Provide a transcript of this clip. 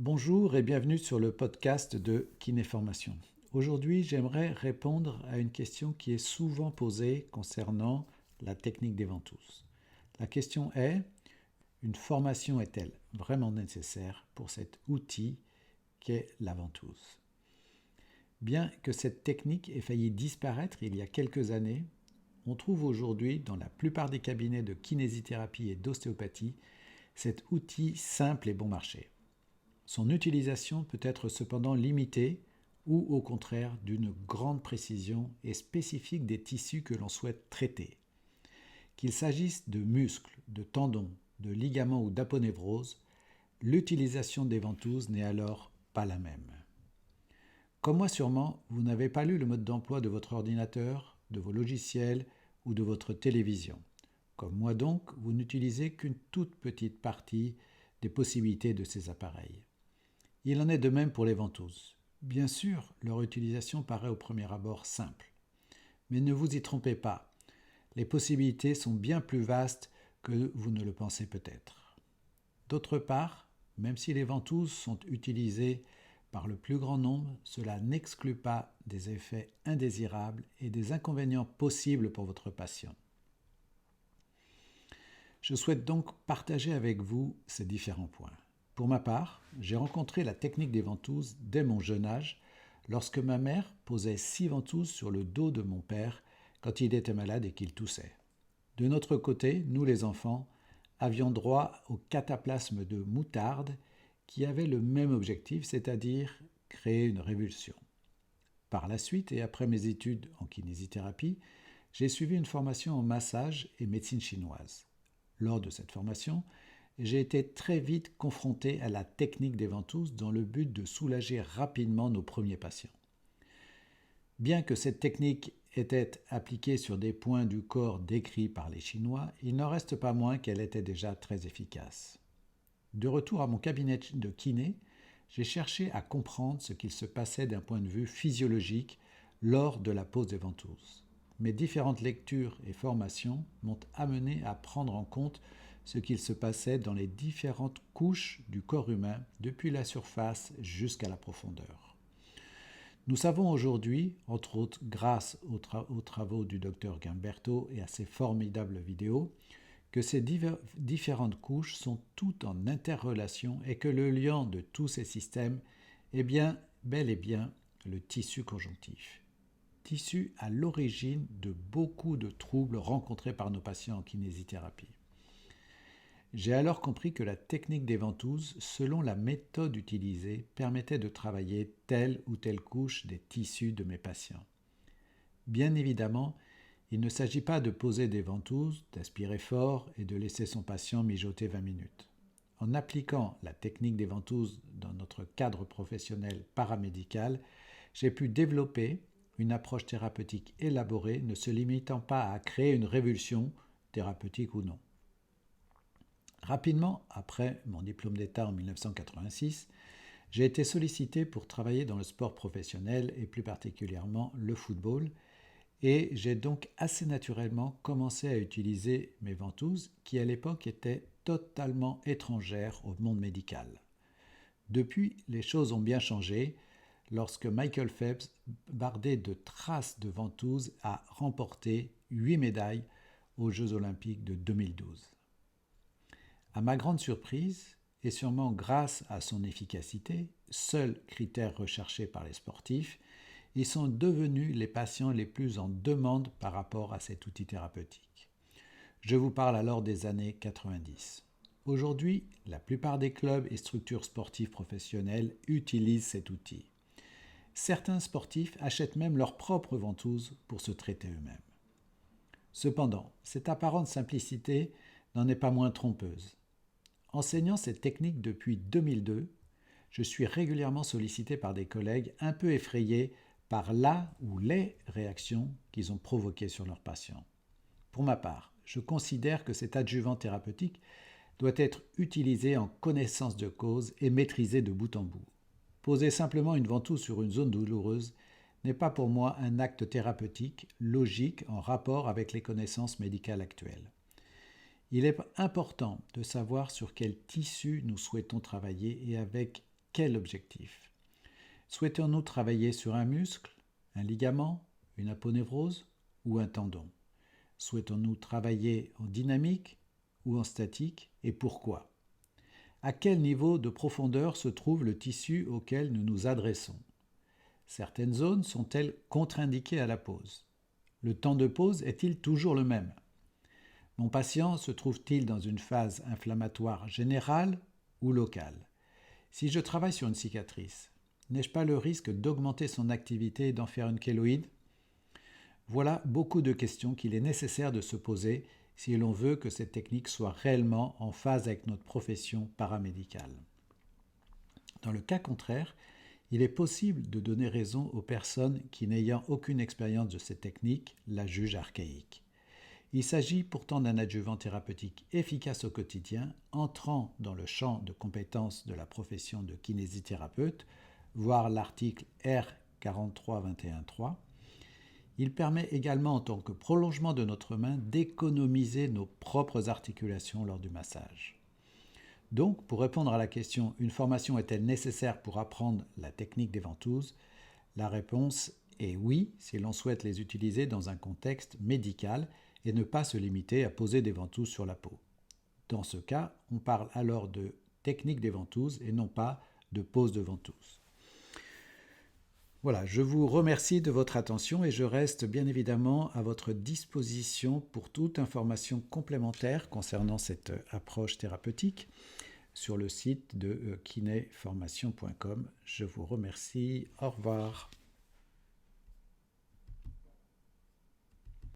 Bonjour et bienvenue sur le podcast de Kinéformation. Aujourd'hui, j'aimerais répondre à une question qui est souvent posée concernant la technique des ventouses. La question est, une formation est-elle vraiment nécessaire pour cet outil qu'est la ventouse? Bien que cette technique ait failli disparaître il y a quelques années, on trouve aujourd'hui dans la plupart des cabinets de kinésithérapie et d'ostéopathie cet outil simple et bon marché. Son utilisation peut être cependant limitée ou au contraire d'une grande précision et spécifique des tissus que l'on souhaite traiter. Qu'il s'agisse de muscles, de tendons, de ligaments ou d'aponévrose, l'utilisation des ventouses n'est alors pas la même. Comme moi sûrement, vous n'avez pas lu le mode d'emploi de votre ordinateur, de vos logiciels ou de votre télévision. Comme moi donc, vous n'utilisez qu'une toute petite partie des possibilités de ces appareils. Il en est de même pour les ventouses. Bien sûr, leur utilisation paraît au premier abord simple. Mais ne vous y trompez pas, les possibilités sont bien plus vastes que vous ne le pensez peut-être. D'autre part, même si les ventouses sont utilisées par le plus grand nombre, cela n'exclut pas des effets indésirables et des inconvénients possibles pour votre patient. Je souhaite donc partager avec vous ces différents points. Pour ma part, j'ai rencontré la technique des ventouses dès mon jeune âge, lorsque ma mère posait 6 ventouses sur le dos de mon père quand il était malade et qu'il toussait. De notre côté, nous les enfants, avions droit au cataplasme de moutarde qui avait le même objectif, c'est-à-dire créer une révulsion. Par la suite, et après mes études en kinésithérapie, j'ai suivi une formation en massage et médecine chinoise. Lors de cette formation, j'ai été très vite confronté à la technique des ventouses dans le but de soulager rapidement nos premiers patients. Bien que cette technique était appliquée sur des points du corps décrits par les Chinois, il n'en reste pas moins qu'elle était déjà très efficace. De retour à mon cabinet de kiné, j'ai cherché à comprendre ce qu'il se passait d'un point de vue physiologique lors de la pose des ventouses. Mes différentes lectures et formations m'ont amené à prendre en compte ce qu'il se passait dans les différentes couches du corps humain, depuis la surface jusqu'à la profondeur. Nous savons aujourd'hui, entre autres grâce aux travaux du Dr Gimberto et à ses formidables vidéos, que ces différentes couches sont toutes en interrelation et que le lien de tous ces systèmes est bien, bel et bien le tissu conjonctif. Tissu à l'origine de beaucoup de troubles rencontrés par nos patients en kinésithérapie. J'ai alors compris que la technique des ventouses, selon la méthode utilisée, permettait de travailler telle ou telle couche des tissus de mes patients. Bien évidemment, il ne s'agit pas de poser des ventouses, d'aspirer fort et de laisser son patient mijoter 20 minutes. En appliquant la technique des ventouses dans notre cadre professionnel paramédical, j'ai pu développer une approche thérapeutique élaborée ne se limitant pas à créer une révulsion, thérapeutique ou non. Rapidement, après mon diplôme d'État en 1986, j'ai été sollicité pour travailler dans le sport professionnel et plus particulièrement le football, et j'ai donc assez naturellement commencé à utiliser mes ventouses qui à l'époque étaient totalement étrangères au monde médical. Depuis, les choses ont bien changé lorsque Michael Phelps, bardé de traces de ventouses, a remporté 8 médailles aux Jeux olympiques de 2012. À ma grande surprise, et sûrement grâce à son efficacité, seul critère recherché par les sportifs, ils sont devenus les patients les plus en demande par rapport à cet outil thérapeutique. Je vous parle alors des années 90. Aujourd'hui, la plupart des clubs et structures sportives professionnelles utilisent cet outil. Certains sportifs achètent même leurs propres ventouses pour se traiter eux-mêmes. Cependant, cette apparente simplicité n'en est pas moins trompeuse. Enseignant cette technique depuis 2002, je suis régulièrement sollicité par des collègues un peu effrayés par la ou les réactions qu'ils ont provoquées sur leurs patients. Pour ma part, je considère que cet adjuvant thérapeutique doit être utilisé en connaissance de cause et maîtrisé de bout en bout. Poser simplement une ventouse sur une zone douloureuse n'est pas pour moi un acte thérapeutique logique en rapport avec les connaissances médicales actuelles. Il est important de savoir sur quel tissu nous souhaitons travailler et avec quel objectif? Souhaitons-nous travailler sur un muscle, un ligament, une aponévrose ou un tendon? Souhaitons-nous travailler en dynamique ou en statique et pourquoi? À quel niveau de profondeur se trouve le tissu auquel nous nous adressons? Certaines zones sont-elles contre-indiquées à la pose? Le temps de pose est-il toujours le même? Mon patient se trouve-t-il dans une phase inflammatoire générale ou locale? Si je travaille sur une cicatrice, n'ai-je pas le risque d'augmenter son activité et d'en faire une kéloïde? Voilà beaucoup de questions qu'il est nécessaire de se poser si l'on veut que cette technique soit réellement en phase avec notre profession paramédicale. Dans le cas contraire, il est possible de donner raison aux personnes qui, n'ayant aucune expérience de cette technique, la jugent archaïque. Il s'agit pourtant d'un adjuvant thérapeutique efficace au quotidien, entrant dans le champ de compétences de la profession de kinésithérapeute, voir l'article R4321.3. Il permet également, en tant que prolongement de notre main, d'économiser nos propres articulations lors du massage. Donc, pour répondre à la question « Une formation est-elle nécessaire pour apprendre la technique des ventouses ?» La réponse est oui, si l'on souhaite les utiliser dans un contexte médical et ne pas se limiter à poser des ventouses sur la peau. Dans ce cas, on parle alors de technique des ventouses et non pas de pose de ventouses. Voilà, je vous remercie de votre attention et je reste bien évidemment à votre disposition pour toute information complémentaire concernant cette approche thérapeutique sur le site de kinéformation.com. Je vous remercie. Au revoir.